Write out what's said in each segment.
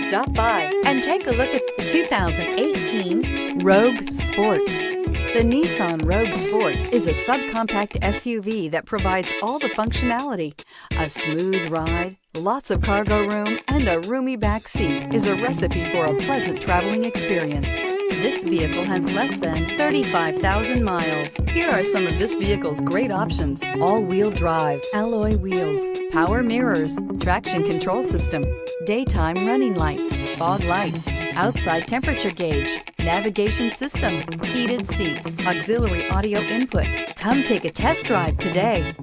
Stop by and take a look at the 2018 Rogue Sport. The Nissan Rogue Sport is a subcompact SUV that provides all the functionality. A smooth ride, lots of cargo room, and a roomy back seat is a recipe for a pleasant traveling experience. This vehicle has less than 35,000 miles. Here are some of this vehicle's great options: all-wheel drive, alloy wheels, power mirrors, traction control system, daytime running lights, fog lights, outside temperature gauge, navigation system, heated seats, auxiliary audio input. Come take a test drive today.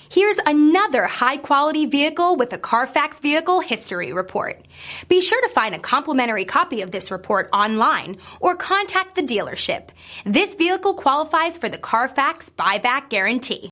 Here's another high-quality vehicle with a Carfax Vehicle History Report. Be sure to find a complimentary copy of this report online or contact the dealership. This vehicle qualifies for the Carfax Buyback Guarantee.